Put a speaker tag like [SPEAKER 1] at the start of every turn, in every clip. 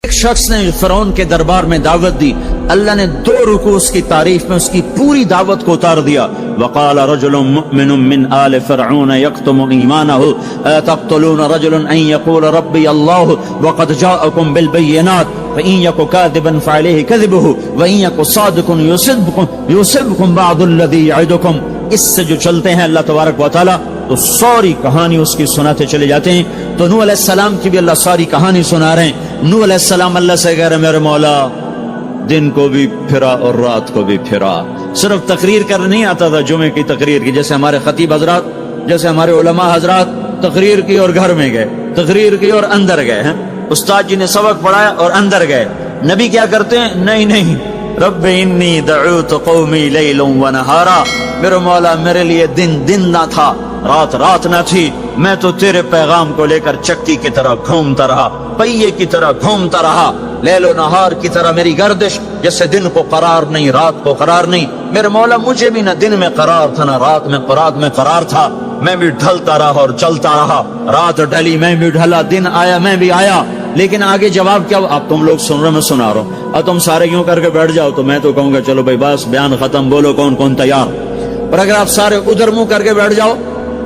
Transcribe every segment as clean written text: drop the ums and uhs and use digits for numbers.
[SPEAKER 1] ایک شخص نے فرعون کے دربار میں دعوت دی، اللہ نے 2 رکوع اس کی تعریف میں اس کی پوری دعوت کو اتار دیا۔ وقال رجل مؤمن من آل فرعون يكتم ایمانه اتقتلون رجلا ان يقول ربي الله وقد جاءكم بالبينات فإن يك كاذبا فعليه كذبه وإن يك صادقا يصبكم بعض الذي يعدكم۔ اس سے جو چلتے ہیں اللہ تبارک و تعالی تو ساری کہانی اس کی سناتے چلے جاتے ہیں۔ تو نوح علیہ السلام کی بھی اللہ ساری کہانی سنا رہے ہیں۔ نوح علیہ السلام اللہ سے کہہ رہے میرے مولا دن کو بھی پھرا اور رات کو بھی پھرا۔ صرف تقریر کر نہیں آتا تھا جمعے کی تقریر کی، جیسے ہمارے خطیب حضرات، جیسے ہمارے علماء حضرات تقریر کی اور گھر میں گئے، تقریر کی اور اندر گئے ہیں، استاد جی نے سبق پڑھایا اور اندر گئے۔ نبی کیا کرتے ہیں؟ نہیں، رب انی دعوت قومی لیلا ونہارا، میرے مولا میرے لیے دن نہ تھا، رات نہ تھی، میں تو تیرے پیغام کو لے کر چکی کی طرح گھومتا رہا، پہیے کی طرح گھومتا رہا، لیل و نہار کی طرح میری گردش، جیسے دن کو قرار نہیں رات کو قرار نہیں۔ میرے مولا مجھے بھی نہ دن میں قرار تھا نہ رات میں قرار تھا، میں بھی ڈھلتا رہا اور چلتا رہا، رات ڈھلی میں بھی ڈھلا، دن آیا میں بھی آیا۔ لیکن آگے جواب کیا؟ اب تم لوگ سن رہے میں سنا رہا ہوں، اور تم سارے یوں کر کے بیٹھ جاؤ تو میں تو کہوں گا چلو بھائی بس بیان ختم، بولو کون تیار۔ اور اگر آپ سارے ادھر منہ کر کے بیٹھ جاؤ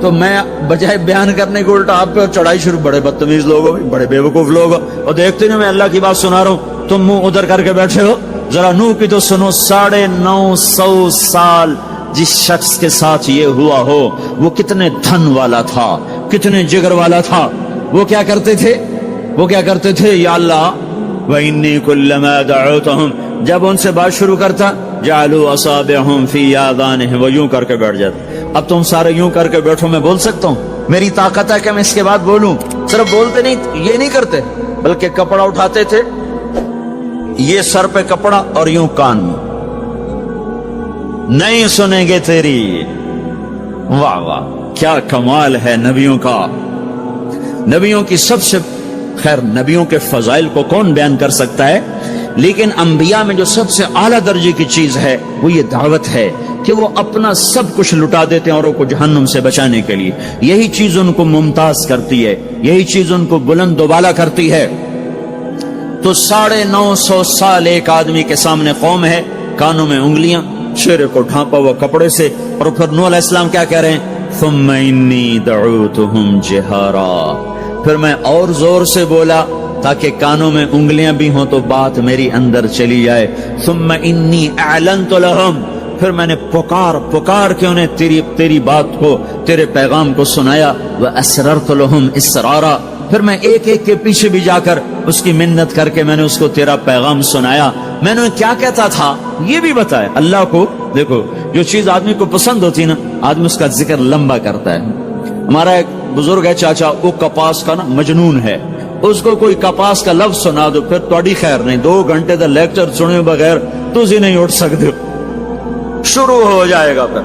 [SPEAKER 1] تو میں بجائے بیان کرنے کو الٹا آپ پہ چڑھائی شروع، بڑے بدتمیز لوگ ہو، بڑے بے وقوف لوگ ہو، اور دیکھتے نہیں میں اللہ کی بات سنا رہا ہوں، تم منہ ادھر کر کے بیٹھے ہو۔ ذرا نوح کی تو سنو، 950 سال جس شخص کے ساتھ یہ ہوا ہو وہ کتنے دھن والا تھا، کتنے جگر والا تھا۔ وہ کیا کرتے تھے؟ یا اللہ وَإِنِّي كُلَّمَا دَعَوْتُهُمْ، جب ان سے بات شروع کرتا جعلوا اصابعهم في آذانهم، وہ یوں کر کے بیٹھ جاتے۔ اب تم سارے یوں کر کے بیٹھو، میں بول سکتا ہوں؟ میری طاقت ہے کہ میں اس کے بعد بولوں؟ صرف بولتے نہیں، یہ نہیں کرتے، بلکہ کپڑا اٹھاتے تھے، یہ سر پہ کپڑا اور یوں کان میں، نہیں سنیں گے تیری۔ واہ واہ کیا کمال ہے نبیوں کا، نبیوں کی سب سے، خیر نبیوں کے فضائل کو کون بیان کر سکتا ہے، لیکن انبیاء میں جو سب سے اعلیٰ درجے کی چیز ہے وہ یہ دعوت ہے کہ وہ اپنا سب کچھ لٹا دیتے ہیں اوروں کو جہنم سے بچانے کے لیے۔ یہی چیز ان کو ممتاز کرتی ہے، یہی چیز ان کو بلند و بالا کرتی ہے۔ تو 950 سال ایک آدمی کے سامنے قوم ہے، کانوں میں انگلیاں، چہرے کو ڈھانپا ہوا کپڑے سے، اور پھر نوح علیہ السلام کیا کہہ رہے ہیں؟ ثم انی دعوتہم جہارا، پھر میں اور زور سے بولا تاکہ کانوں میں انگلیاں بھی ہوں تو بات میری اندر چلی جائے۔ ثم انی اعلنت لہم، پھر میں نے پکار کے انہیں تیری بات کو، تیرے پیغام کو سنایا۔ واسررت لہم اسرارا، پھر میں ایک کے پیچھے بھی جا کر اس کی منت کر کے میں نے اس کو تیرا پیغام سنایا۔ میں نے کیا کہتا تھا یہ بھی بتایا۔ اللہ کو دیکھو، جو چیز آدمی کو پسند ہوتی ہے نا، آدمی اس کا ذکر لمبا کرتا ہے۔ ہمارا ایک بزرگ ہے چاچا، وہ کپاس کا نا مجنون ہے، اس کو کوئی کپاس کا لفظ سنا دو پھر تھوڑی خیر نہیں، 2 گھنٹے تک لیکچر سنے بغیر تسی نہیں اٹھ سکتے، شروع ہو جائے گا پھر۔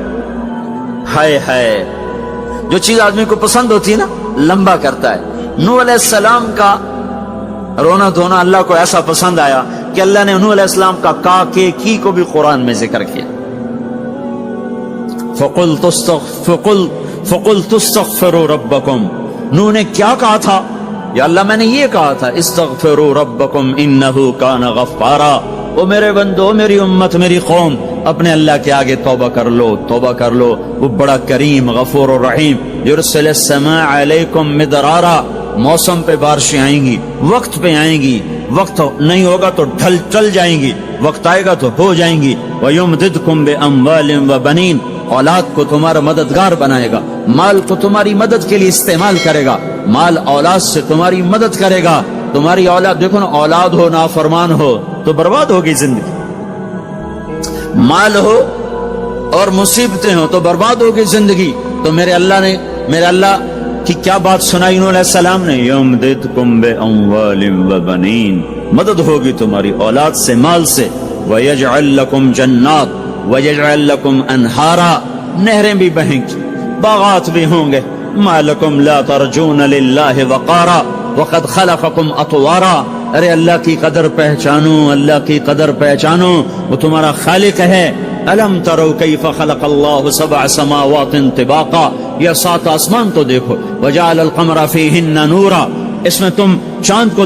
[SPEAKER 1] ہائے جو چیز آدمی کو پسند ہوتی ہے نا لمبا کرتا ہے۔ نوح علیہ السلام کا رونا دھونا اللہ کو ایسا پسند آیا کہ اللہ نے نوح علیہ السلام کا کی کو بھی قرآن میں ذکر کیا۔ فَقُلْتُ اسْتَغْفِرُوا رَبَّكُمْ، نوح نے کیا کہا تھا؟ یا اللہ میں نے یہ کہا تھا استغفروا ربکم انہ کان غفارا، او میرے بندو، میری امت، میری قوم، اپنے اللہ کے آگے توبہ کر لو، وہ بڑا کریم غفور الرحیم۔ یرسل السماء علیکم مدرارا، موسم پہ بارشیں آئیں گی، وقت پہ آئیں گی، وقت نہیں ہوگا تو چل جائیں گی، وقت آئے گا تو ہو جائیں گی۔ وَيُمْدِدْكُمْ بِأَمْوَالٍ وَبَنِينَ، اولاد کو تمہارا مددگار بنائے گا، مال کو تمہاری مدد کے لیے استعمال کرے گا، مال اولاد سے تمہاری مدد کرے گا۔ تمہاری اولاد دیکھو نا، اولاد ہو نافرمان ہو تو برباد ہوگی زندگی، مال ہو اور مصیبتیں ہو تو برباد ہوگی زندگی۔ تو میرے اللہ کی کیا بات سنائی نوح علیہ السلام نے؟ یمددکم باموال وبنین، مدد ہوگی تمہاری اولاد سے، مال سے۔ ویجعل لکم جنات ویجعل لکم انہارا، نہریں بھی بہیں گی، باغات بھی ہوں گے۔ ما لکم لا ترجون للہ وقارا وقد خلقکم اطوارا، ارے اللہ کی قدر پہچانو، اللہ کی قدر پہچانو، وہ تمہارا خالق ہے۔ الم تروا کیف خلق اللہ 7 سماوات طباقا، یہ 7 آسمان تو دیکھو۔ وجعل القمر فیہن نورا، اس میں تم چاند کو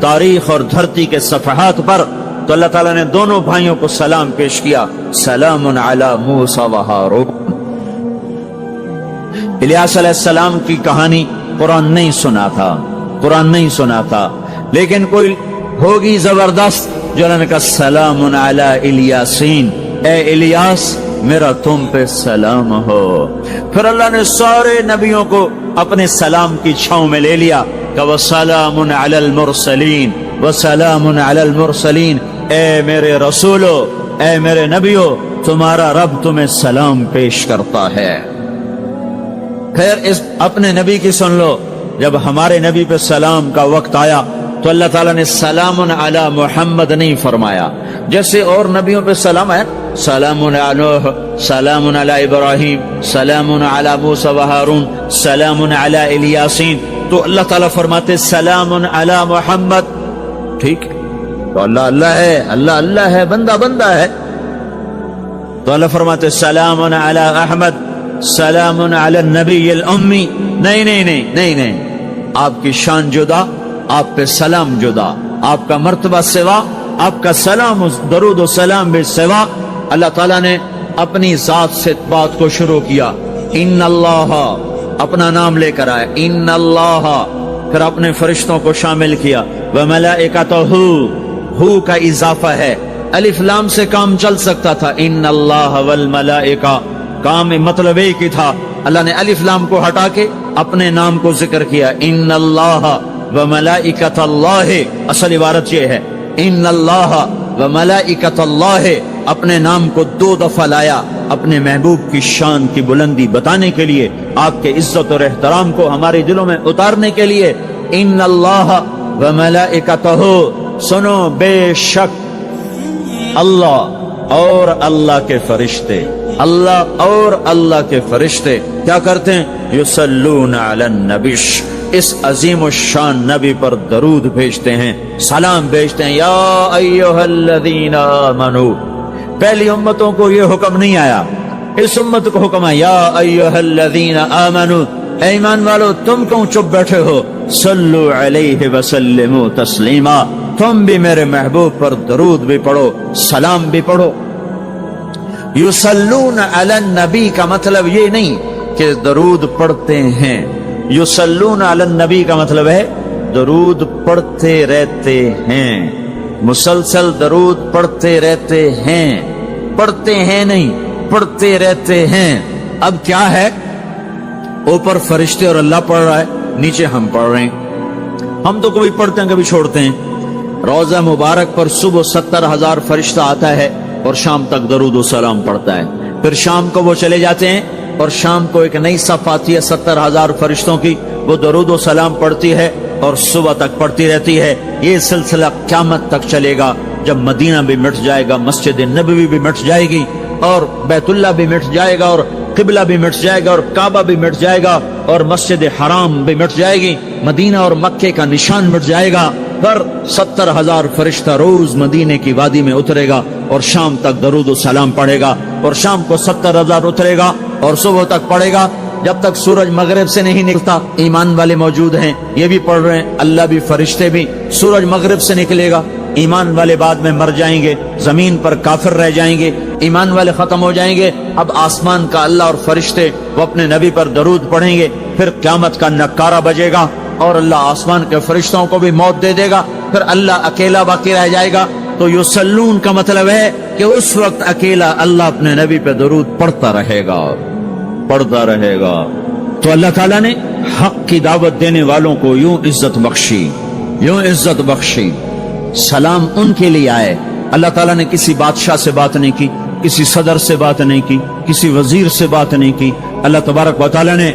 [SPEAKER 1] تاریخ اور دھرتی کے صفحات پر، تو اللہ تعالیٰ نے دونوں بھائیوں کو سلام پیش کیا، سلام علی موسیٰ و ہارون۔ الیاس علیہ السلام کی کہانی قرآن نہیں سنا تھا، قرآن نہیں سنا تھا، لیکن کوئی ہوگی زبردست جو اللہ نے کہا سلام علی الیاسین، اے الیاس میرا تم پہ سلام ہو۔ پھر اللہ نے سارے نبیوں کو اپنے سلام کی چھاؤں میں لے لیا کہ وسلام علی المرسلین، وسلام علی المرسلین، اے میرے رسولو، اے میرے نبیو، تمہارا رب تمہیں سلام پیش کرتا ہے۔ خیر اس اپنے نبی کی سن لو، جب ہمارے نبی پہ سلام کا وقت آیا تو اللہ تعالیٰ نے سلام علی محمد نہیں فرمایا، جیسے اور نبیوں پہ سلام ہے، سلام علی نوح، سلام علی ابراہیم، سلام علی موسیٰ و ہارون، سلام علی الیاسین، تو اللہ تعالیٰ فرماتے سلام علی محمد۔ ٹھیک، تو اللہ اللہ ہے، اللہ اللہ ہے، بندہ بندہ ہے، تو اللہ فرماتے سلام علی احمد، سلام علی النبی الامی۔ نہیں نہیں نہیں نہیں نہیں، آپ کی شان جدا، آپ پہ سلام جدا، آپ کا مرتبہ سوا، آپ کا سلام درود و سلام بھی سوا۔ اللہ تعالیٰ نے اپنی ذات سے بات کو شروع کیا، ان اللہ، اپنا نام لے کر آئے، ان اللہ، پھر اپنے فرشتوں کو شامل کیا، وملائکتہ، ہو کا اضافہ ہے، الف لام سے کام چل سکتا تھا، ان اللہ والملائکہ، کام مطلب ایک ہی تھا، اللہ نے الف لام کو ہٹا کے اپنے نام کو ذکر کیا، ان اللہ وملائکۃ اللہ، اصل عبارت یہ ہے، ان اللہ وملائکۃ اللہ، اپنے نام کو دو دفعہ لایا اپنے محبوب کی شان کی بلندی بتانے کے لیے، آپ کے عزت اور احترام کو ہمارے دلوں میں اتارنے کے لیے، ان اللہ وملائکتہ، سنو بے شک اللہ اور اللہ کے فرشتے، اللہ اور اللہ کے فرشتے کیا کرتے ہیں؟ یصلون علی النبی، اس عظیم الشان نبی پر درود بھیجتے ہیں، سلام بھیجتے ہیں، یا ایھا الذین آمنو۔ پہلی امتوں کو یہ حکم نہیں آیا، اس امت کو حکم آیا، یا ایھا الذین آمنو، اے ایمان والو تم کیوں چپ بیٹھے ہو، صلو علیہ وسلموا تسلیما، تم بھی میرے محبوب پر درود بھی پڑھو، سلام بھی پڑھو۔ یصلون علی النبی کا مطلب یہ نہیں کہ درود پڑھتے ہیں، یصلون علی النبی کا مطلب ہے درود پڑھتے رہتے ہیں، مسلسل درود پڑھتے رہتے ہیں، پڑھتے ہیں نہیں، پڑھتے رہتے ہیں۔ اب کیا ہے، اوپر فرشتے اور اللہ پڑھ رہا ہے، نیچے ہم پڑھ رہے ہیں، ہم تو کبھی پڑھتے ہیں کبھی چھوڑتے ہیں۔ روزہ مبارک پر صبح 70,000 فرشتہ آتا ہے اور شام تک درود و سلام پڑھتا ہے، پھر شام کو وہ چلے جاتے ہیں اور شام کو ایک نئی صف آتی ہے 70,000 فرشتوں کی، وہ درود و سلام پڑھتی ہے اور صبح تک پڑھتی رہتی ہے۔ یہ سلسلہ قیامت تک چلے گا، جب مدینہ بھی مٹ جائے گا، مسجد نبوی بھی مٹ جائے گی، اور بیت اللہ بھی مٹ جائے گا، اور قبلہ بھی مٹ جائے گا، اور کعبہ بھی مٹ جائے گا، اور مسجد حرام بھی مٹ جائے گی، مدینہ اور مکے کا نشان مٹ جائے گا، پر 70,000 فرشتہ روز مدینے کی وادی میں اترے گا اور شام تک درود و سلام پڑھے گا، اور شام کو 70,000 اترے گا اور صبح تک پڑھے گا، جب تک سورج مغرب سے نہیں نکلتا۔ ایمان والے موجود ہیں، یہ بھی پڑھ رہے ہیں، اللہ بھی فرشتے بھی۔ سورج مغرب سے نکلے گا، ایمان والے بعد میں مر جائیں گے، زمین پر کافر رہ جائیں گے، ایمان والے ختم ہو جائیں گے۔ اب آسمان کا اللہ اور فرشتے وہ اپنے نبی پر درود پڑھیں گے، پھر قیامت کا نکارہ بجے گا اور اللہ آسمان کے فرشتوں کو بھی موت دے دے گا، پھر اللہ اکیلا باقی رہ جائے گا۔ تو یصلون کا مطلب ہے کہ اس وقت اکیلا اللہ اپنے نبی پہ درود پڑھتا رہے گا، پڑھتا رہے گا۔ تو اللہ تعالیٰ نے حق کی دعوت دینے والوں کو یوں عزت بخشی، یوں عزت بخشی۔ سلام ان کے لیے آئے، اللہ تعالیٰ نے کسی بادشاہ سے بات نہیں کی، کسی صدر سے بات نہیں کی، کسی وزیر سے بات نہیں کی۔ اللہ تبارک و تعالیٰ نے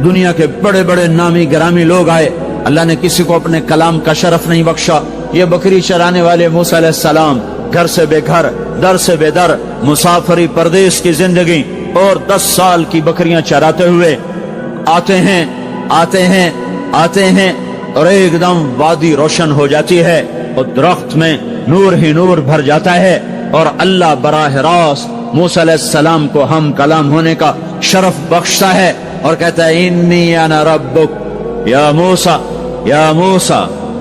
[SPEAKER 1] دنیا کے بڑے بڑے نامی گرامی لوگ آئے، اللہ نے کسی کو اپنے کلام کا شرف نہیں بخشا۔ یہ بکری چرانے والے موسیٰ علیہ السلام، گھر سے بے گھر، در سے بے در، مسافری پردیس کی زندگی، اور 10 سال کی بکریاں چراتے ہوئے آتے ہیں آتے ہیں آتے ہیں، اور ایک دم وادی روشن ہو جاتی ہے اور درخت میں نور ہی نور بھر جاتا ہے، اور اللہ براہ راست موسیٰ علیہ السلام کو ہم کلام ہونے کا شرف بخشتا ہے اور کہتا ہے انی انا ربک یا موسیٰ، یا موسیٰ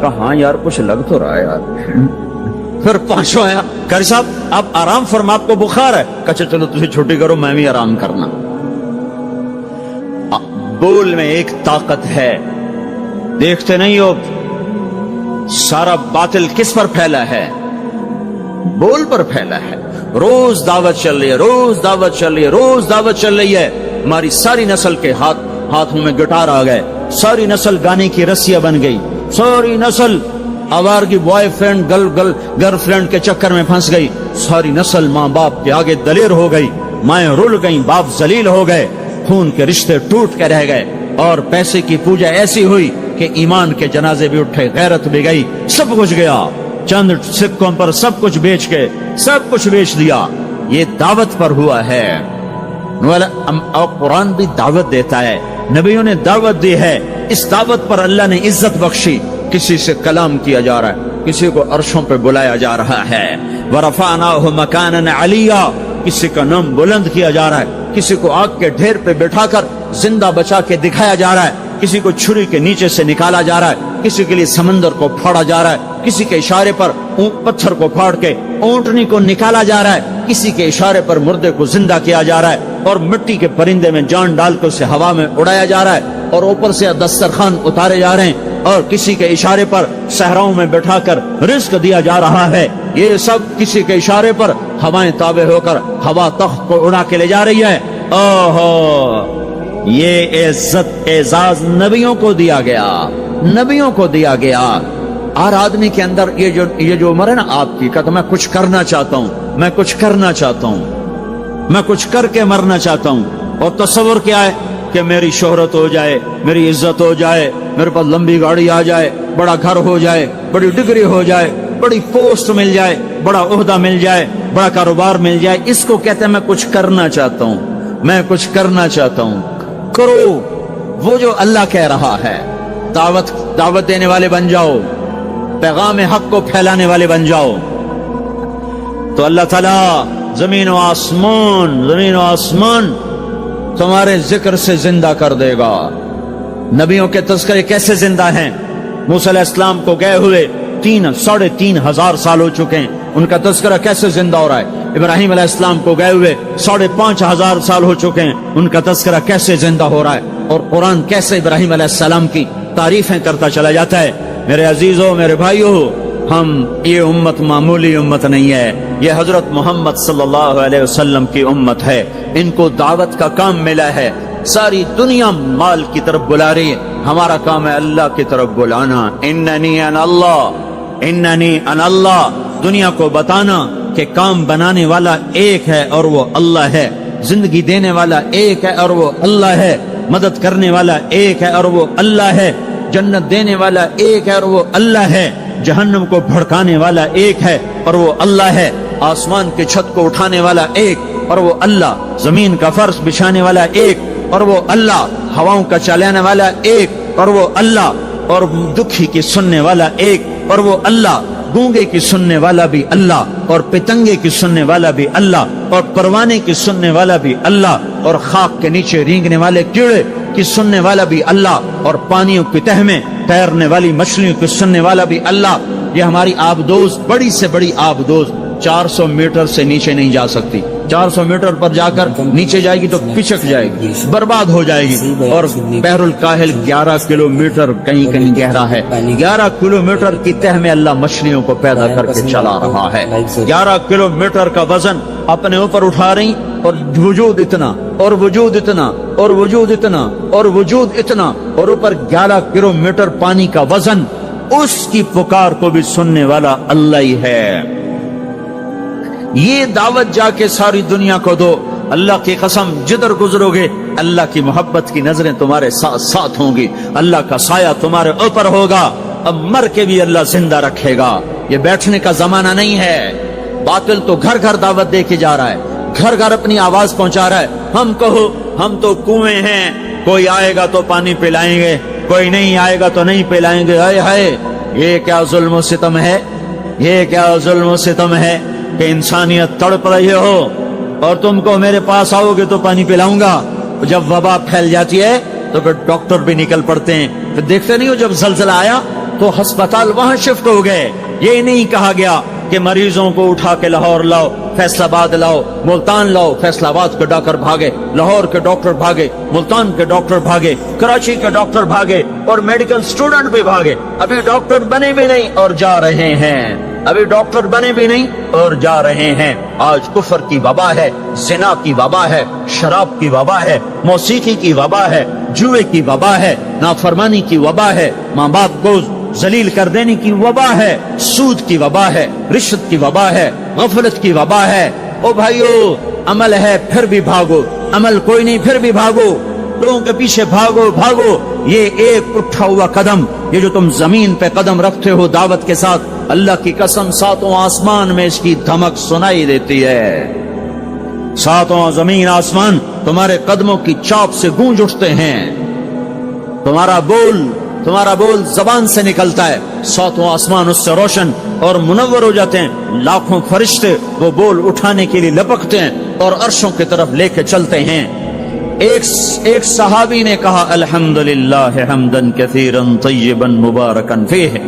[SPEAKER 1] کہا ہاں یار کچھ لگ تو رہا ہے یار۔ پھر پانچوں آیا، قاری صاحب آپ آرام فرما، آپ کو بخار ہے؟ کہا چلو تجھے چھٹی کرو، میں بھی آرام کرنا۔ بول میں ایک طاقت ہے، دیکھتے نہیں ہو سارا باطل کس پر پھیلا ہے؟ بول پر پھیلا ہے۔ روز دعوت چل رہی ہے، روز دعوت چل رہی ہے، روز دعوت چل رہی ہے۔ ہماری ساری نسل کے ہاتھوں میں گٹار آ گئے، ساری نسل گانے کی رسیاں بن گئی، ساری نسل آوارگی بوائے فرینڈ گرل فرینڈ کے چکر میں پھنس گئی، ساری نسل ماں باپ کے آگے دلیر ہو گئی، مائیں رل گئیں، باپ ذلیل ہو گئے، خون کے رشتے ٹوٹ کے رہ گئے، اور پیسے کی پوجا ایسی ہوئی کہ ایمان کے جنازے بھی اٹھے، غیرت بھی گئی، سب کچھ گیا، چند سکوں پر سب کچھ بیچ کے سب کچھ بیچ دیا۔ یہ دعوت پر ہوا ہے۔ اور قرآن بھی دعوت دیتا ہے، نبیوں نے دعوت دی ہے، اس دعوت پر اللہ نے عزت بخشی۔ کسی سے کلام کیا جا رہا ہے، کسی کو عرشوں پہ بلایا جا رہا ہے، وَرَفَعْنَاهُ مَكَانًا عَلِيًّا، کسی کا نام بلند کیا جا رہا ہے، کسی کو آگ کے ڈھیر پہ بٹھا کر زندہ بچا کے دکھایا جا رہا ہے، کسی کو چھری کے نیچے سے نکالا جا رہا ہے، کسی کے لیے سمندر کو پھاڑا جا رہا ہے، کسی کے اشارے پر پتھر کو پھاڑ کے اونٹنی کو نکالا جا رہا ہے، کسی کے اشارے پر مردے کو زندہ کیا جا رہا ہے، اور مٹی کے پرندے میں جان ڈال کر اسے ہوا میں اڑایا جا رہا ہے، اور اوپر سے دسترخوان اتارے جا رہے ہیں، اور کسی کے اشارے پر صحراؤں میں بٹھا کر رزق دیا جا رہا ہے۔ یہ سب کسی کے اشارے پر ہوائیں تابع ہو کر ہوا تخت کو اڑا کے لے جا رہی ہے۔ اوہو، یہ عزت اعزاز نبیوں کو دیا گیا، نبیوں کو دیا گیا۔ ہر آدمی کے اندر یہ جو عمر ہے نا آپ کی، کہتا میں کچھ کرنا چاہتا ہوں، میں کچھ کرنا چاہتا ہوں، میں کچھ کر کے مرنا چاہتا ہوں۔ اور تصور کیا ہے کہ میری شہرت ہو جائے، میری عزت ہو جائے، میرے پاس لمبی گاڑی آ جائے، بڑا گھر ہو جائے، بڑی ڈگری ہو جائے، بڑی پوسٹ مل جائے، بڑا عہدہ مل جائے، بڑا کاروبار مل جائے، اس کو کہتے ہیں میں کچھ کرنا چاہتا ہوں، میں کچھ کرنا چاہتا ہوں۔ کرو وہ جو اللہ کہہ رہا ہے، دعوت دینے والے بن جاؤ، پیغام حق کو پھیلانے والے بن جاؤ، تو اللہ تعالیٰ زمین و آسمان تمہارے ذکر سے زندہ کر دے گا۔ نبیوں کے تذکرے کیسے زندہ ہیں؟ موسیٰ علیہ السلام کو گئے ہوئے 3,500 سال ہو چکے ہیں، ان کا تذکرہ کیسے زندہ ہو رہا ہے؟ ابراہیم علیہ السلام کو گئے ہوئے 5,500 سال ہو چکے ہیں، ان کا تذکرہ کیسے زندہ ہو رہا ہے؟ اور قرآن کیسے ابراہیم علیہ السلام کی تعریفیں کرتا چلا جاتا ہے۔ میرے عزیزوں، میرے بھائیوں، یہ امت معمولی امت نہیں ہے، یہ حضرت محمد صلی اللہ علیہ وسلم کی امت ہے۔ ان کو دعوت کا کام ملا ہے، ساری دنیا مال کی طرف بلا رہی ہے، ہمارا کام ہے اللہ کی طرف بلانا۔ اننی انا اللہ، دنیا کو بتانا کہ کام بنانے والا ایک ہے اور وہ اللہ ہے، زندگی دینے والا ایک ہے اور وہ اللہ ہے، مدد کرنے والا ایک ہے اور وہ اللہ ہے، جنت دینے والا ایک ہے اور وہ اللہ ہے، جہنم کو بھڑکانے والا ایک ہے اور وہ اللہ ہے، آسمان کی چھت کو اٹھانے والا ایک اور وہ اللہ، زمین کا فرش بچھانے والا ایک اور وہ اللہ، ہواؤں کا چلانے والا ایک اور وہ اللہ، اور دکھی کی سننے والا ایک اور وہ اللہ، گونگے کی سننے والا بھی اللہ، اور پتنگے کی سننے والا بھی اللہ، اور پروانے کی سننے والا بھی اللہ، اور خاک کے نیچے رینگنے والے کیڑے کی سننے والا بھی اللہ، اور پانیوں کی تہ میں تیرنے والی مچھلیوں کی سننے والا بھی اللہ۔ یہ ہماری آبدوز، بڑی سے بڑی آبدوز 400 میٹر سے نیچے نہیں جا سکتی، 400 میٹر پر جا کر نیچے جائے گی تو پچک جائے گی، برباد ہو جائے گی۔ اور بحر الکاہل 11 کلومیٹر کہیں کہیں گہرا ہے، 11 کلومیٹر کی تہ میں اللہ مچھلیوں کو پیدا کر کے چلا رہا ہے، 11 کلومیٹر کا وزن اپنے اوپر اٹھا رہی، اور وجود اتنا اور وجود اتنا اور وجود اتنا اور وجود اتنا، اور اوپر 11 کلومیٹر پانی کا وزن، اس کی پکار کو بھی سننے والا اللہ ہی ہے۔ یہ دعوت جا کے ساری دنیا کو دو، اللہ کی قسم جدھر گزرو گے اللہ کی محبت کی نظریں تمہارے ساتھ ساتھ ہوں گی، اللہ کا سایہ تمہارے اوپر ہوگا، اب مر کے بھی اللہ زندہ رکھے گا۔ یہ بیٹھنے کا زمانہ نہیں ہے، باطل تو گھر گھر دعوت دے کے جا رہا ہے، گھر گھر اپنی آواز پہنچا رہا ہے، ہم کہو ہم تو کنویں ہیں، کوئی آئے گا تو پانی پلائیں گے، کوئی نہیں آئے گا تو نہیں پلائیں گے۔ ہائے ہائے، یہ کیا ظلم و ستم ہے، یہ کیا ظلم و ستم ہے کہ انسانیت تڑپ رہی ہو اور تم کو میرے پاس آؤ گے تو پانی پلاؤں گا۔ جب وبا پھیل جاتی ہے تو پھر ڈاکٹر بھی نکل پڑتے ہیں. پھر دیکھتے نہیں ہو جب زلزلہ آیا تو ہسپتال وہاں شفٹ ہو گئے. یہ نہیں کہا گیا کہ مریضوں کو اٹھا کے لاہور لاؤ, فیصل آباد لاؤ, ملتان لاؤ. فیصل آباد کے ڈاکٹر بھاگے, لاہور کے ڈاکٹر بھاگے, ملتان کے ڈاکٹر بھاگے, کراچی کے ڈاکٹر بھاگے, اور میڈیکل سٹوڈنٹ بھی بھاگے. ابھی ڈاکٹر بنے بھی نہیں اور جا رہے ہیں. ابھی ڈاکٹر بنے بھی نہیں اور جا رہے ہیں. آج کفر کی وبا ہے, زنا کی وبا ہے, شراب کی وبا ہے, موسیقی کی وبا ہے, جوئے کی وبا ہے, نافرمانی کی وبا ہے, ماں باپ کو ذلیل کر دینے کی وبا ہے, سود کی وبا ہے, رشوت کی وبا ہے, غفلت کی وبا ہے. او بھائیو, عمل ہے پھر بھی بھاگو, عمل کوئی نہیں پھر بھی بھاگو, لوگوں کے پیچھے بھاگو بھاگو. یہ ایک اٹھا ہوا قدم, یہ جو تم زمین پہ قدم رکھتے ہو دعوت کے ساتھ, اللہ کی قسم ساتوں آسمان میں اس کی دھمک سنائی دیتی ہے. ساتوں زمین آسمان تمہارے قدموں کی چاپ سے گونج اٹھتے ہیں. تمہارا بول زبان سے نکلتا ہے, ساتوں آسمان اس سے روشن اور منور ہو جاتے ہیں. لاکھوں فرشتے وہ بول اٹھانے کے لیے لپکتے ہیں اور عرشوں کی طرف لے کے چلتے ہیں. ایک صحابی نے کہا الحمدللہ حمدن کثیرا طیبا مبارکا فیہ.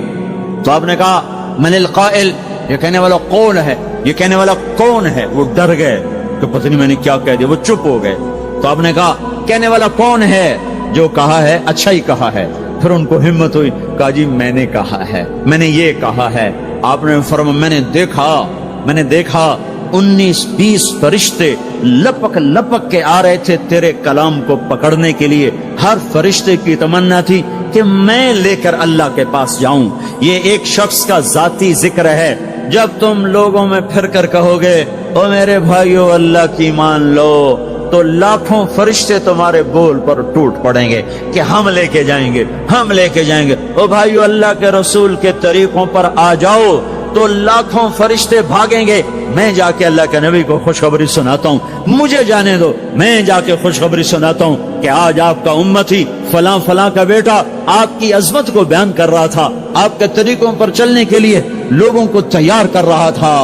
[SPEAKER 1] تو آپ نے کہا من القائل, یہ کہنے والا کون ہے, یہ کہنے والا کون ہے. وہ ڈر گئے کہ پتہ نہیں میں نے کیا کہہ دیا, وہ چپ ہو گئے. تو آپ نے کہا کہنے والا کون ہے, جو کہا ہے اچھا ہی کہا ہے. پھر ان کو ہمت ہوئی, کہا جی میں نے کہا ہے, میں نے یہ کہا ہے. آپ نے فرمایا میں نے دیکھا 19-20 فرشتے لپک کے آ رہے تھے تیرے کلام کو پکڑنے کے لیے. ہر فرشتے کی تمنا تھی کہ میں لے کر اللہ کے پاس جاؤں. یہ ایک شخص کا ذاتی ذکر ہے. جب تم لوگوں میں پھر کر کہو گے او میرے بھائیو اللہ کی مان لو, تو لاکھوں فرشتے تمہارے بول پر ٹوٹ پڑیں گے کہ ہم لے کے جائیں گے, ہم لے کے جائیں گے. او بھائیو اللہ کے رسول کے طریقوں پر آ جاؤ تو لاکھوں فرشتے بھاگیں گے. میں جا کے اللہ کے نبی کو خوشخبری سناتا ہوں, مجھے جانے دو, میں جا کے خوشخبری سناتا ہوں کہ آج آپ کا امتی فلاں فلاں کا بیٹا آپ کی عظمت کو بیان کر رہا تھا, آپ کے طریقوں پر چلنے کے لیے لوگوں کو تیار کر رہا تھا.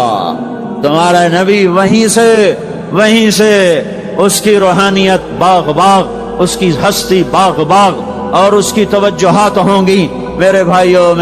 [SPEAKER 1] تمہارا نبی وہیں سے اس کی روحانیت باغ باغ, اس کی ہستی باغ باغ, اور اس کی توجہات ہوں گی. میرے بھائیو